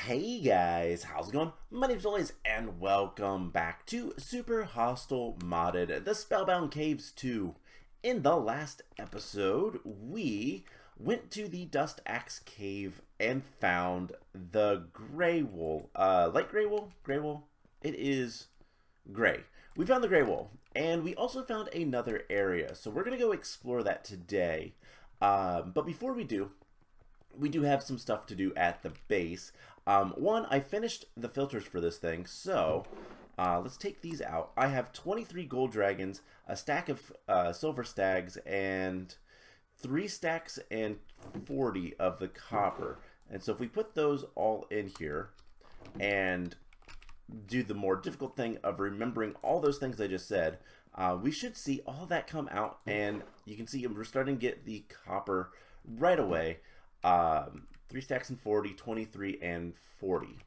Hey guys, how's it going? My name's Elias, and welcome back to Super Hostile Modded, the Spellbound Caves 2. In the last episode, we went to the Dust Axe Cave and found the gray wool. Light gray wool? Gray wool? It is gray. We found the gray wool, and we also found another area, so we're going to go explore that today. But before we do have some stuff to do at the base. One, I finished the filters for this thing, so let's take these out. I have 23 gold dragons, a stack of silver stags, and 3 stacks and 40 of the copper. And so if we put those all in here and do the more difficult thing of remembering all those things I just said, we should see all that come out, and you can see we're starting to get the copper right away. 3 stacks and 40, 23 and 40.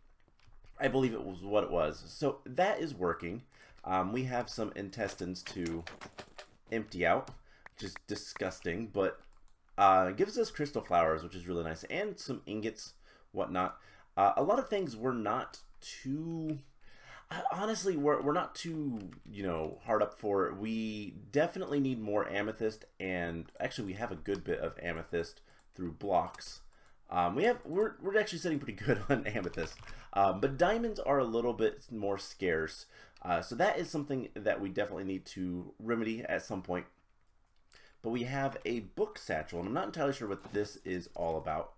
I believe it was what it was. So that is working. We have some intestines to empty out, which is disgusting, but it gives us crystal flowers, which is really nice, and some ingots, whatnot. A lot of things we're not too... honestly, we're not too, hard up for. We definitely need more amethyst, and actually we have a good bit of amethyst through blocks. We're actually sitting pretty good on amethyst, but diamonds are a little bit more scarce. So that is something that we definitely need to remedy at some point. But we have a book satchel, and I'm not entirely sure what this is all about.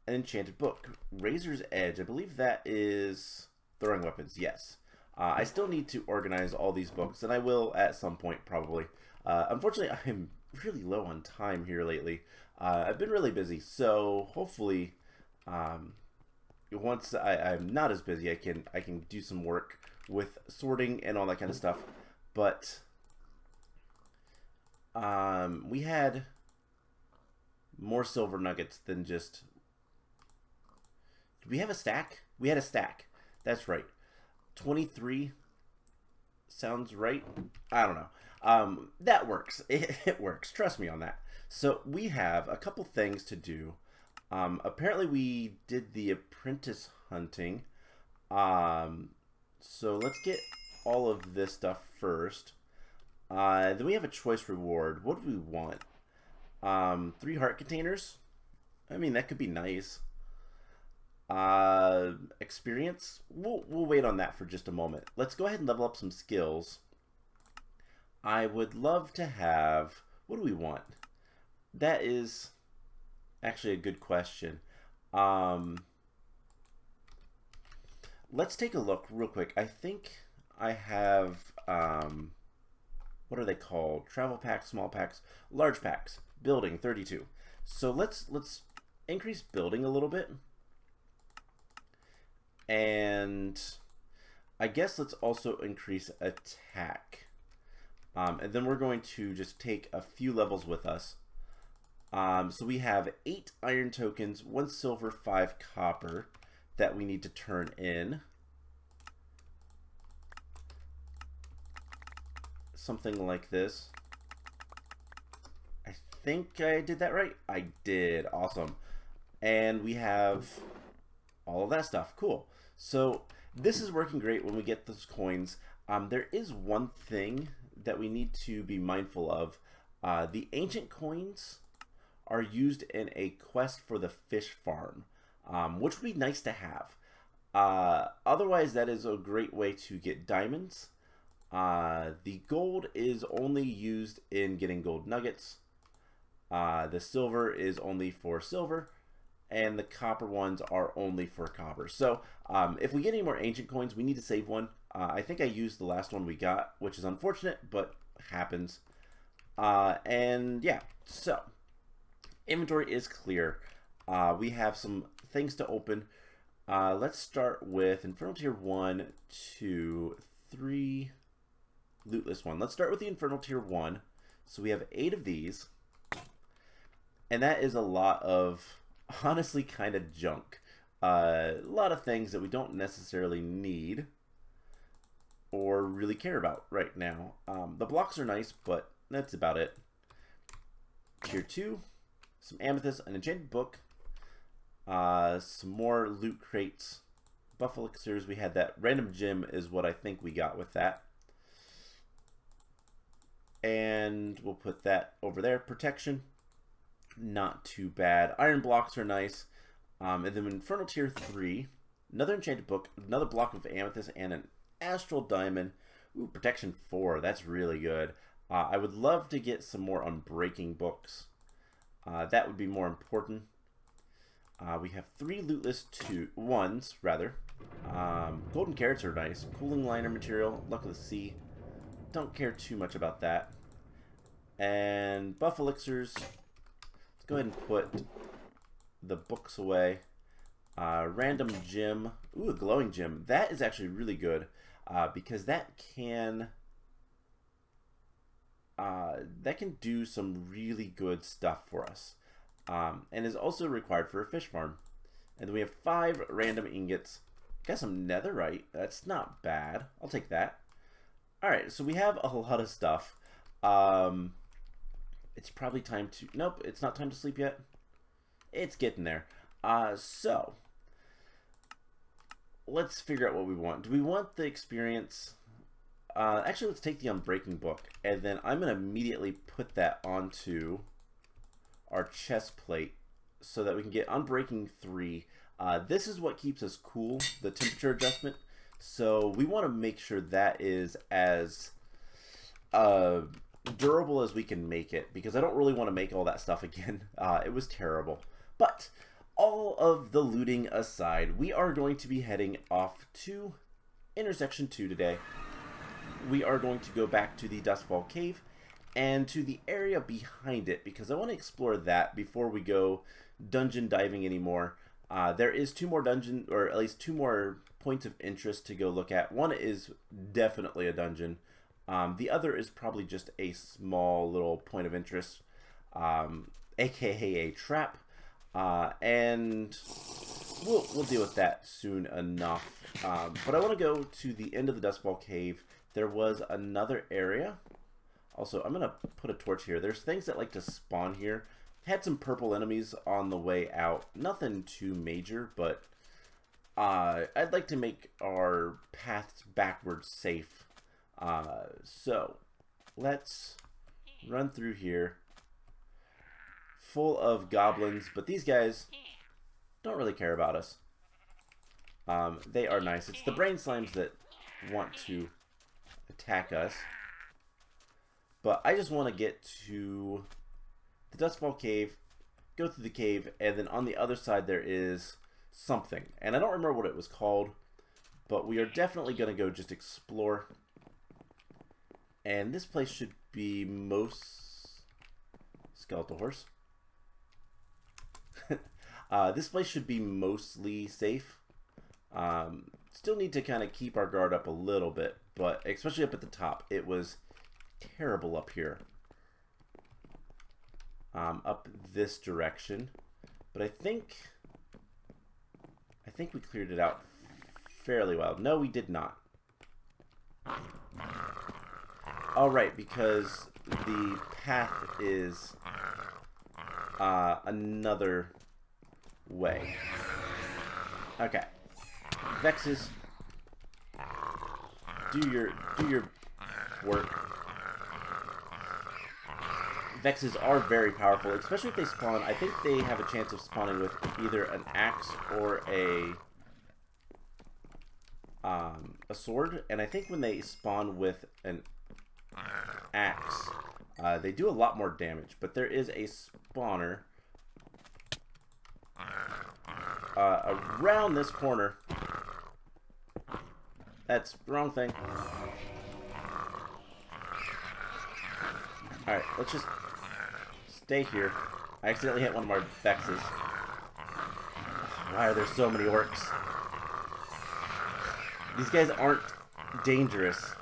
An enchanted book, Razor's Edge. I believe that is throwing weapons. Yes. I still need to organize all these books, and I will at some point probably. Unfortunately, I'm really low on time here lately. I've been really busy, so hopefully once I'm not as busy, I can do some work with sorting and all that kind of stuff. But we had more silver nuggets than just... Did we have a stack? We had a stack. That's right. 23 sounds right. I don't know. That works. It works. Trust me on that. So we have a couple things to do. Apparently we did the apprentice hunting. So let's get all of this stuff first. Then we have a choice reward. What do we want? 3 heart containers. I mean, that could be nice. Experience. We'll wait on that for just a moment. Let's go ahead and level up some skills. I would love to have... What do we want? That is actually a good question. Let's take a look real quick. I think I have, what are they called? Travel packs, small packs, large packs. Building 32. So let's increase building a little bit. And I guess let's also increase attack. And then we're going to just take a few levels with us. So we have 8 iron tokens, 1 silver, 5 copper that we need to turn in. Something like this. I think I did that right. I did. Awesome. And we have all of that stuff. Cool. So this is working great when we get those coins. There is one thing that we need to be mindful of. The ancient coins are used in a quest for the fish farm, which would be nice to have. Otherwise, that is a great way to get diamonds. The gold is only used in getting gold nuggets. The silver is only for silver, and the copper ones are only for copper. So if we get any more ancient coins, we need to save one. I think I used the last one we got, which is unfortunate, but happens. And yeah, so inventory is clear. We have some things to open. Let's start with Infernal Tier 1, 2, 3, Lootless 1. Let's start with the Infernal Tier 1. So we have 8 of these. And that is a lot of, honestly, kind of junk. A lot of things that we don't necessarily need or really care about right now. The blocks are nice, but that's about it. Tier 2, some amethyst, an enchanted book, Some more loot crates. Buff elixirs. We had that. Random gem is what I think we got with that. And we'll put that over there. Protection. Not too bad. Iron blocks are nice. And then Infernal Tier 3. Another enchanted book. Another block of amethyst and an astral diamond. Ooh, protection 4. That's really good. I would love to get some more unbreaking books. That would be more important. We have 3 lootless ones, rather. Golden carrots are nice. Cooling liner material. Luck of the sea. Don't care too much about that. And buff elixirs. Let's go ahead and put the books away. Random gem. Ooh, a glowing gem. That is actually really good because that can do some really good stuff for us. And is also required for a fish farm. And then we have 5 random ingots. Got some netherite. That's not bad. I'll take that. Alright, so we have a lot of stuff. It's probably time to... Nope, it's not time to sleep yet. It's getting there. So, let's figure out what we want. Do we want the experience... actually, let's take the Unbreaking book. And then I'm going to immediately put that onto our chest plate so that we can get Unbreaking 3. This is what keeps us cool, the temperature adjustment. So we want to make sure that is as durable as we can make it, because I don't really want to make all that stuff again. It was terrible. But all of the looting aside, we are going to be heading off to Intersection 2 today. We are going to go back to the Dustfall Cave and to the area behind it, because I want to explore that before we go dungeon diving anymore. There is 2 more dungeons, or at least 2 more points of interest to go look at. One is definitely a dungeon. The other is probably just a small little point of interest, aka a trap. And we'll deal with that soon enough. But I want to go to the end of the Dustfall Cave. There was another area. Also, I'm going to put a torch here. There's things that like to spawn here. Had some purple enemies on the way out. Nothing too major, but I'd like to make our paths backwards safe. So, let's run through here. Full of goblins, but these guys don't really care about us. They are nice. It's the brain slimes that want to attack us. But I just want to get to the Dustfall Cave, go through the cave, and then on the other side there is something. And I don't remember what it was called, but we are definitely going to go just explore. And this place should be skeletal horse. This place should be mostly safe. Still need to kind of keep our guard up a little bit, but especially up at the top. It was terrible up here. Up this direction. But I think we cleared it out fairly well. No, we did not. Alright, because the path is another way. Okay. Vexes, do your work. Vexes are very powerful, especially if they spawn. I think they have a chance of spawning with either an axe or a sword. And I think when they spawn with an axe, they do a lot more damage. But there is a spawner around this corner. That's the wrong thing. Alright, let's just stay here. I accidentally hit one of our Vexes. Why are there so many orcs? These guys aren't dangerous,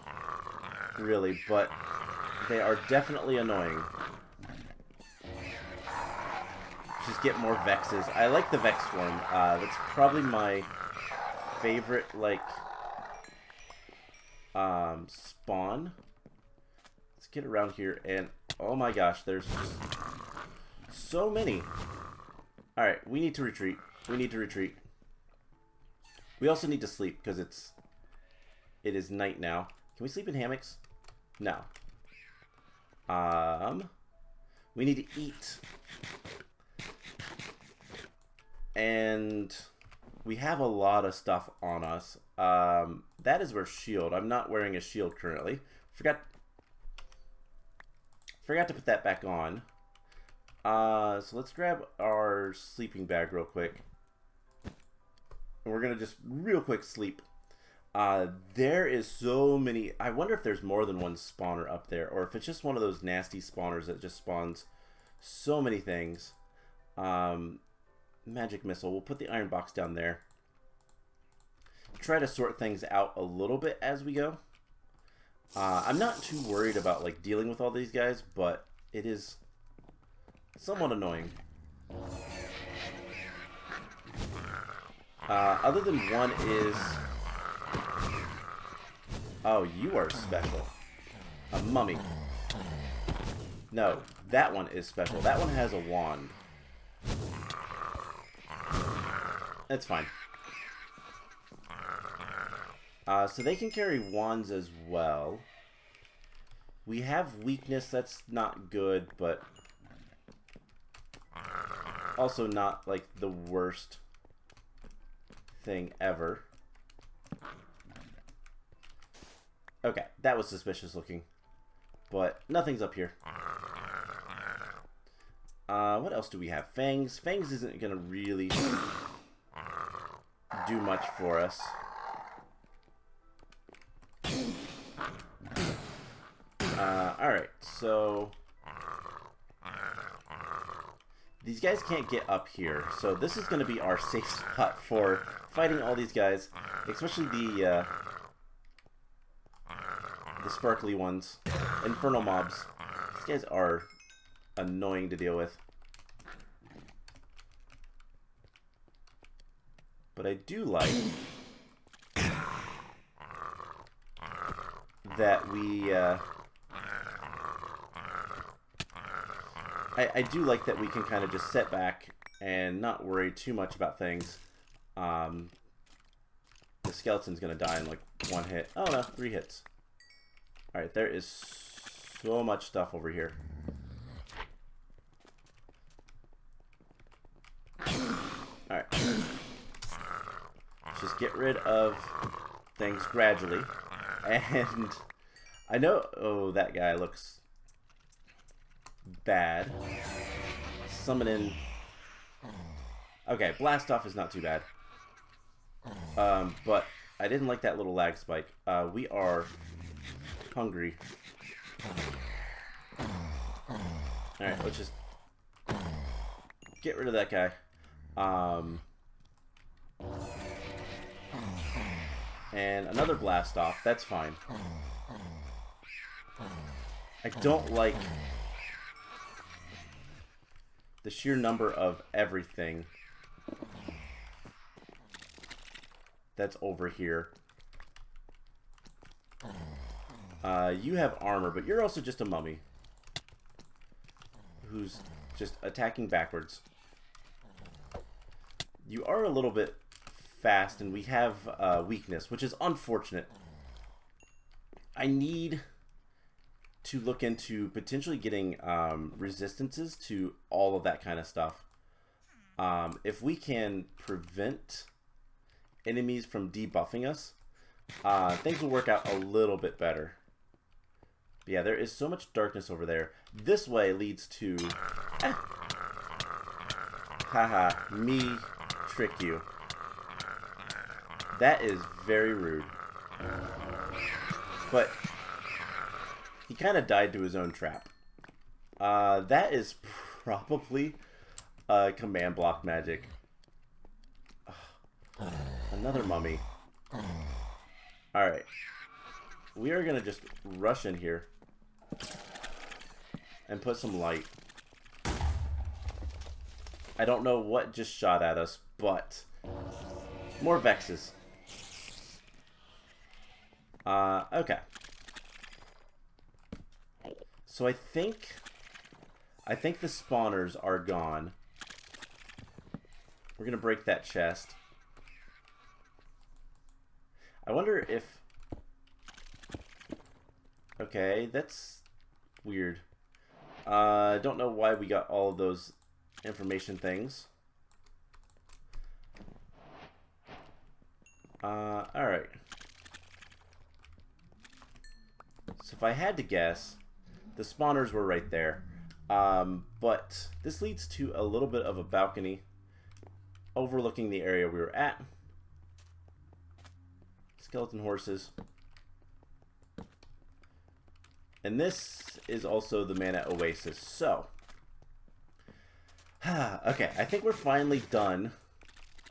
really, but they are definitely annoying. Just get more Vexes. I like the Vex Swarm. That's probably my favorite, like, spawn. Let's get around here, and oh my gosh, there's just so many. Alright, we need to retreat. We need to retreat. We also need to sleep because it is night now. Can we sleep in hammocks? No. We need to eat. And we have a lot of stuff on us. That is our shield. I'm not wearing a shield currently. Forgot to put that back on. So let's grab our sleeping bag real quick. And we're going to just real quick sleep. There is so many. I wonder if there's more than one spawner up there, or if it's just one of those nasty spawners that just spawns so many things. Magic missile. We'll put the iron box down there. Try to sort things out a little bit as we go. I'm not too worried about like dealing with all these guys, but it is somewhat annoying. Other than one is... Oh, you are special. A mummy. No, that one is special. That one has a wand. That's fine. So they can carry wands as well. We have weakness. That's not good, but also not like the worst thing ever. Okay, that was suspicious looking, but nothing's up here. What else do we have? Fangs. Fangs isn't gonna really do much for us. Alright, so these guys can't get up here, so this is going to be our safe spot for fighting all these guys, especially the sparkly ones, infernal mobs. These guys are annoying to deal with. But I do like that we I do like that we can kind of just sit back and not worry too much about things. The skeleton's gonna die in like one hit. Oh no, 3 hits. Alright, there is so much stuff over here. Alright. Let's just get rid of things gradually. And I know... Oh, that guy looks bad. Summon in... Okay, blast off is not too bad. But I didn't like that little lag spike. We are hungry. Alright, let's just get rid of that guy. And another blast off. That's fine. I don't like the sheer number of everything that's over here. You have armor, but you're also just a mummy who's just attacking backwards. You are a little bit fast, and we have weakness, which is unfortunate. I need to look into potentially getting resistances to all of that kind of stuff. If we can prevent enemies from debuffing us, things will work out a little bit better. But yeah, there is so much darkness over there. This way leads to... Haha, me trick you. That is very rude. But he kind of died to his own trap. That is probably command block magic. Another mummy. Alright. We are going to just rush in here and put some light. I don't know what just shot at us, but more Vechses. Okay. So I think the spawners are gone. We're going to break that chest. I wonder if... Okay, that's weird. Don't know why we got all of those information things. Alright. So if I had to guess, the spawners were right there. But this leads to a little bit of a balcony overlooking the area we were at. Skeleton horses. And this is also the Mana Oasis. So, okay, I think we're finally done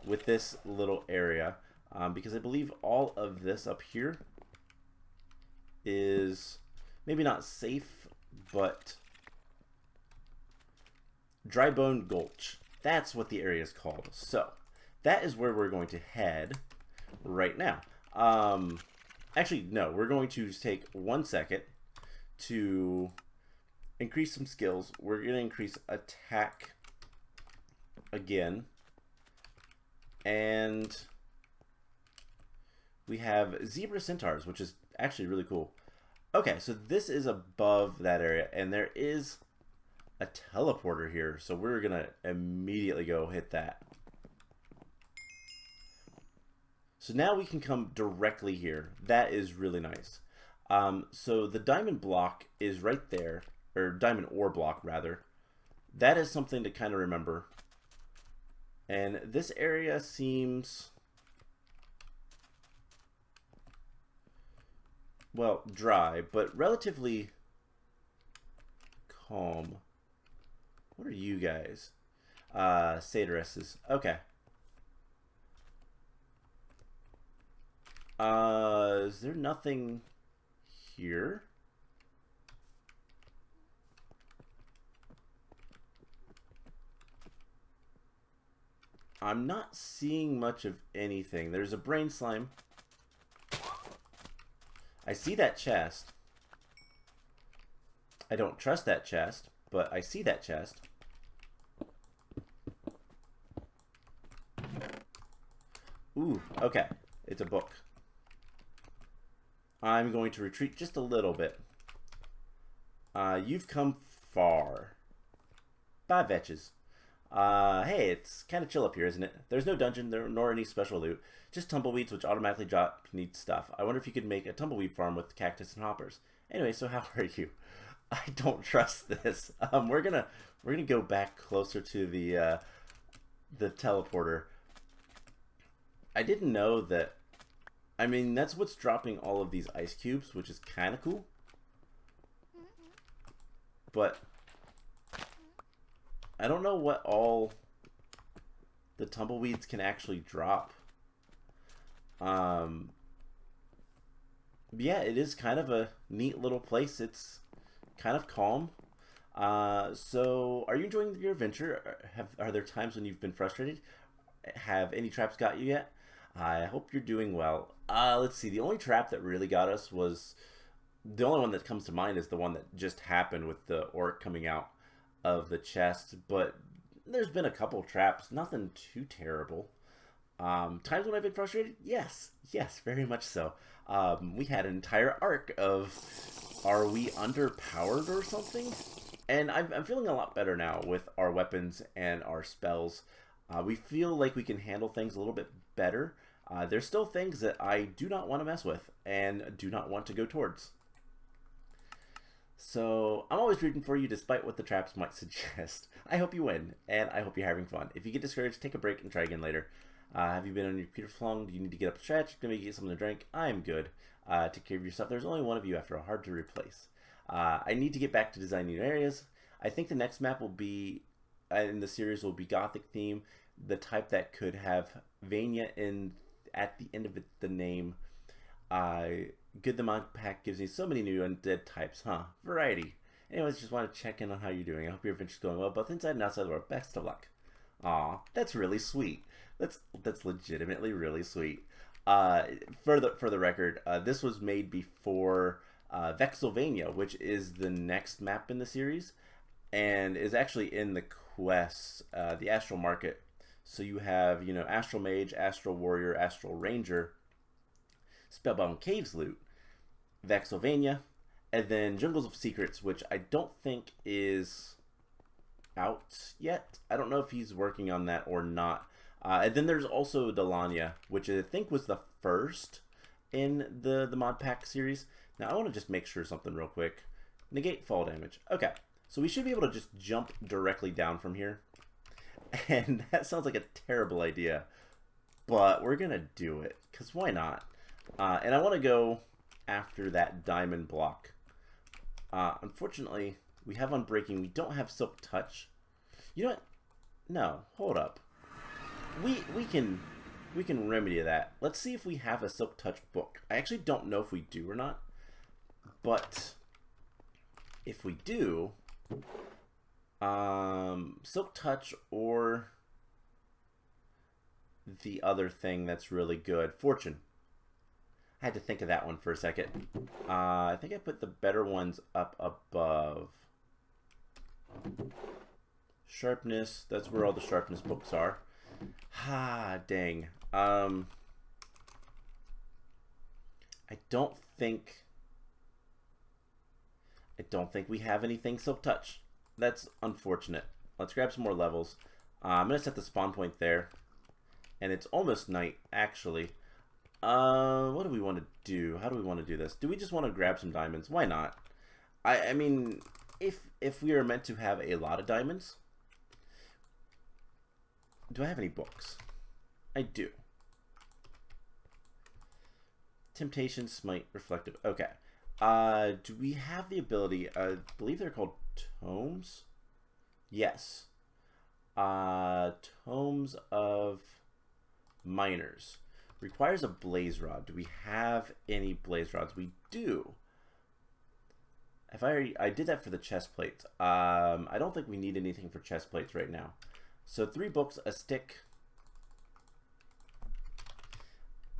with this little area. Because I believe all of this up here is maybe not safe, but Dry Bone Gulch. That's what the area is called. So, that is where we're going to head right now. Actually, no, we're going to take 1 second to increase some skills. We're going to increase attack again. And we have zebra centaurs, which is actually really cool. Okay, so this is above that area, and there is a teleporter here, so we're going to immediately go hit that. So now we can come directly here. That is really nice. So the diamond block is right there, or diamond ore block, rather. That is something to kind of remember. And this area seems... well, dry, but relatively calm. What are you guys? Satyresses. Okay. Is there nothing here? I'm not seeing much of anything. There's a brain slime. I see that chest. I don't trust that chest, but I see that chest. Ooh, okay. It's a book. I'm going to retreat just a little bit. You've come far. Bye, Vechs. Hey, it's kind of chill up here, isn't it? There's no dungeon nor any special loot. Just tumbleweeds which automatically drop neat stuff. I wonder if you could make a tumbleweed farm with cactus and hoppers. Anyway, so how are you? I don't trust this. We're gonna go back closer to the teleporter. I didn't know that. I mean, that's what's dropping all of these ice cubes, which is kind of cool. But I don't know what all the tumbleweeds can actually drop. Yeah, it is kind of a neat little place. It's kind of calm. So, are you enjoying your adventure? Are there times when you've been frustrated? Have any traps got you yet? I hope you're doing well. Let's see. The only trap that really got us was... the only one that comes to mind is the one that just happened with the orc coming out of the chest. But there's been a couple traps. Nothing too terrible. Times when I've been frustrated? Yes, very much so. We had an entire arc of, are we underpowered or something? And I'm feeling a lot better now with our weapons and our spells. We feel like we can handle things a little bit better. There's still things that I do not want to mess with and do not want to go towards. So, I'm always rooting for you despite what the traps might suggest. I hope you win, and I hope you're having fun. If you get discouraged, take a break and try again later. Have you been on your computer for long? Do you need to get up a stretch? Maybe get something to drink? I'm good. Take care of yourself. There's only one of you after all. Hard to replace. I need to get back to designing new areas. I think the next map will be, in the series, will be Gothic theme. The type that could have Vania in at the end of it, the name. Good, the mod pack gives me so many new undead types, huh? Variety. Anyways, just want to check in on how you're doing. I hope your adventure's going well, both inside and outside the world. Best of luck. Aw, that's really sweet. That's legitimately really sweet. For the record, this was made before Vechs, which is the next map in the series, and is actually in the quest, the Astral Market So you have, you know, Astral Mage, Astral Warrior, Astral Ranger, Spellbound Caves loot, Vechs, and then Jungles of Secrets, which I don't think is out yet. I don't know if he's working on that or not. And then there's also Delania, which I think was the first in the mod pack series. Now I want to just make sure something real quick. Negate fall damage. Okay, so we should be able to just jump directly down from here. And that sounds like a terrible idea, but we're gonna do it, because why not? And I want to go after that diamond block. Unfortunately, we have Unbreaking. We don't have Silk Touch. You know what? No, hold up. We can remedy that. Let's see if we have a Silk Touch book. I actually don't know if we do or not, but if we do, Silk Touch or the other thing that's really good, Fortune. I had to think of that one for a second. I think I put the better ones up above. Sharpness, that's where all the sharpness books are. Dang. I don't think we have anything Silk Touch. That's unfortunate. Let's grab some more levels. I'm gonna set the spawn point there, and it's almost night actually. What do we want to do? How do we want to do this? Do we just want to grab some diamonds? Why not? I mean, if we are meant to have a lot of diamonds, do I have any books? I do. Temptation, Smite, Reflective. Okay. Do we have the ability? I believe they're called tomes. Yes. Tomes of Miners. Requires a blaze rod. Do we have any blaze rods? We do. If I did that for the chest plates. I don't think we need anything for chest plates right now. So 3 books, a stick,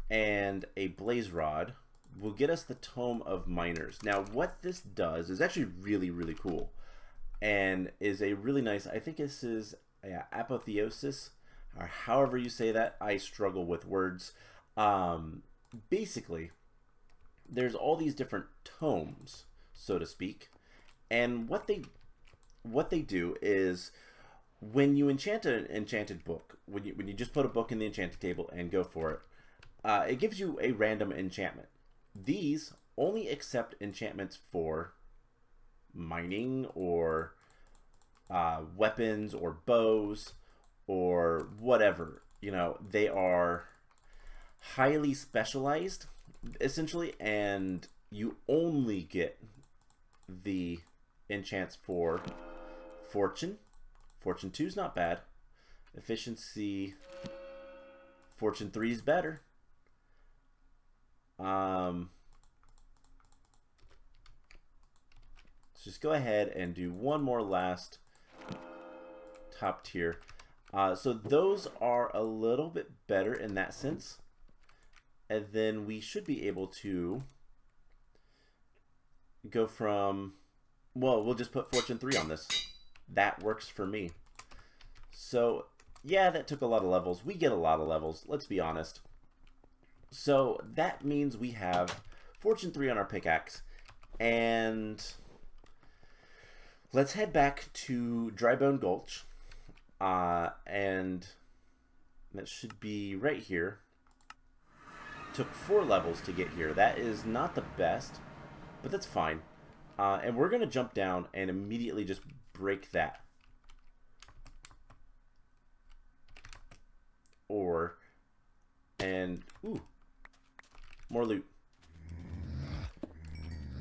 and a blaze rod will get us the Tome of Miners. Now what this does is actually really, really cool, and is a really nice, I think this is apotheosis, or however you say that. I struggle with words. Basically, there's all these different tomes, so to speak, and what they do is, when you enchant an enchanted book, when you just put a book in the enchanted table and go for it, it gives you a random enchantment. These only accept enchantments for mining or weapons or bows or whatever. You know, they are highly specialized, essentially, and you only get the enchants for Fortune. Fortune 2 is not bad. Efficiency, Fortune 3 is better. Let's just go ahead and do one more last top tier. So those are a little bit better in that sense. And then we should be able to go from, well, we'll just put Fortune 3 on this. That works for me. So yeah, that took a lot of levels. We get a lot of levels, let's be honest. So that means we have Fortune 3 on our pickaxe, and let's head back to Dry Bone Gulch, and that should be right here. Took 4 levels to get here. That is not the best, but that's fine. And we're gonna jump down and immediately just break that. Ooh, more loot.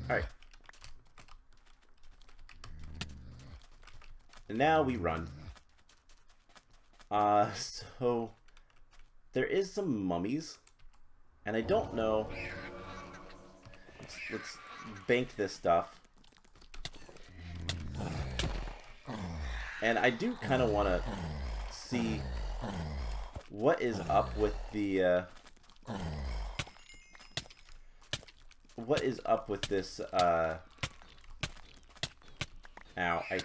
Alright. And now we run. So there is some mummies, and I don't know. Let's bank this stuff. And I do kind of want to see what is up with the what is up with this ow, I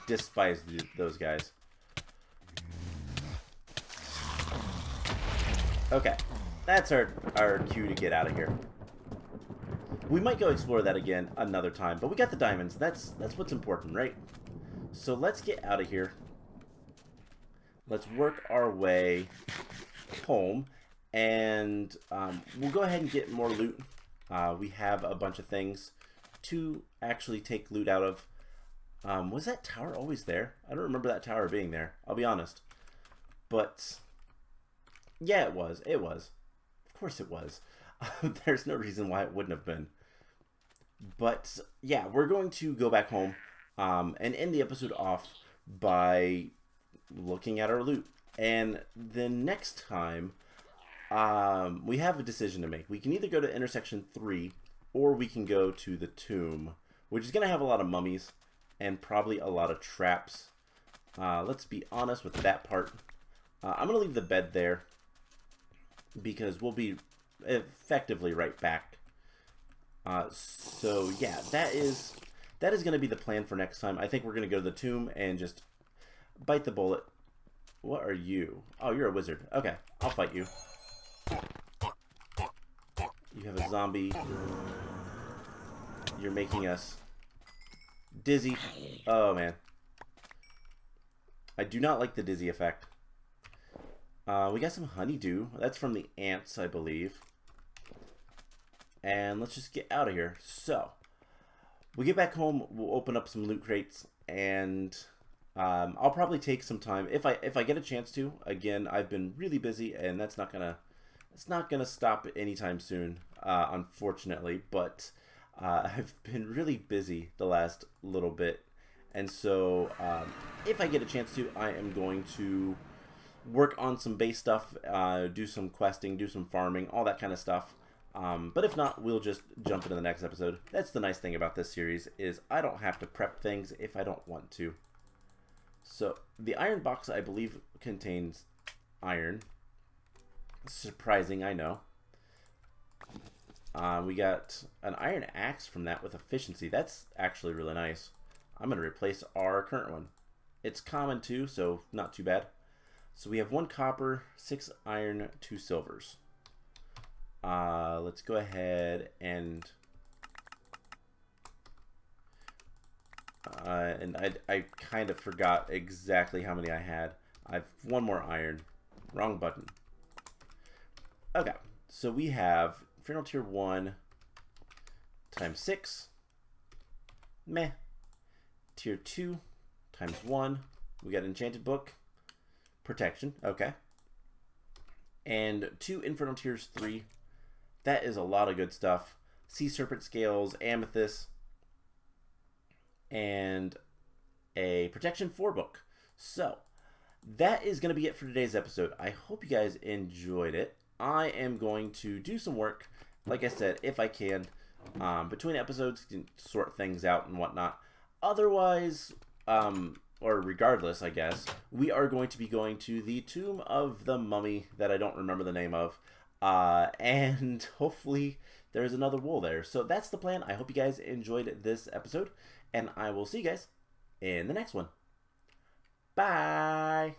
despise those guys. Okay, that's our cue to get out of here. We might go explore that again another time, but we got the diamonds. That's what's important, right? So let's get out of here. Let's work our way home, and we'll go ahead and get more loot. We have a bunch of things to actually take loot out of. Was that tower always there? I don't remember that tower being there, I'll be honest. But yeah, it was. It was. Of course it was. There's no reason why it wouldn't have been. But yeah, we're going to go back home and end the episode off by looking at our loot. And then next time, we have a decision to make. We can either go to intersection 3 or we can go to the tomb, which is going to have a lot of mummies and probably a lot of traps. Let's be honest with that part. I'm going to leave the bed there because we'll be effectively right back. So yeah, that is going to be the plan for next time. I think we're going to go to the tomb and just bite the bullet. What are you? Oh, you're a wizard. Okay, I'll fight you. You have a zombie. You're making us dizzy. Oh man, I do not like the dizzy effect. We got some honeydew. That's from the ants, I believe. And let's just get out of here. So, we get back home, we'll open up some loot crates, and I'll probably take some time if I get a chance to. Again, I've been really busy, and it's not gonna stop anytime soon, unfortunately. But I've been really busy the last little bit, and so if I get a chance to, I am going to work on some base stuff, do some questing, do some farming, all that kind of stuff. But if not, we'll just jump into the next episode. That's the nice thing about this series, is I don't have to prep things if I don't want to. So, the iron box, I believe, contains iron. Surprising, I know. We got an iron axe from that with efficiency. That's actually really nice. I'm going to replace our current one. It's common too, so not too bad. So we have 1 copper, 6 iron, 2 silvers. Let's go ahead and I kind of forgot exactly how many I had. I've 1 more iron. Wrong button. Okay, so we have Infernal Tier 1 times 6. Meh. Tier 2 times 1. We got Enchanted Book. Protection. Okay. And 2 Infernal Tiers 3. That is a lot of good stuff. Sea Serpent Scales, Amethyst, and a Protection 4 book. So, that is going to be it for today's episode. I hope you guys enjoyed it. I am going to do some work, like I said, if I can, between episodes, can sort things out and whatnot. Otherwise, or regardless, I guess, we are going to be going to the Tomb of the Mummy that I don't remember the name of. And hopefully there's another wool there. So that's the plan. I hope you guys enjoyed this episode, and I will see you guys in the next one. Bye!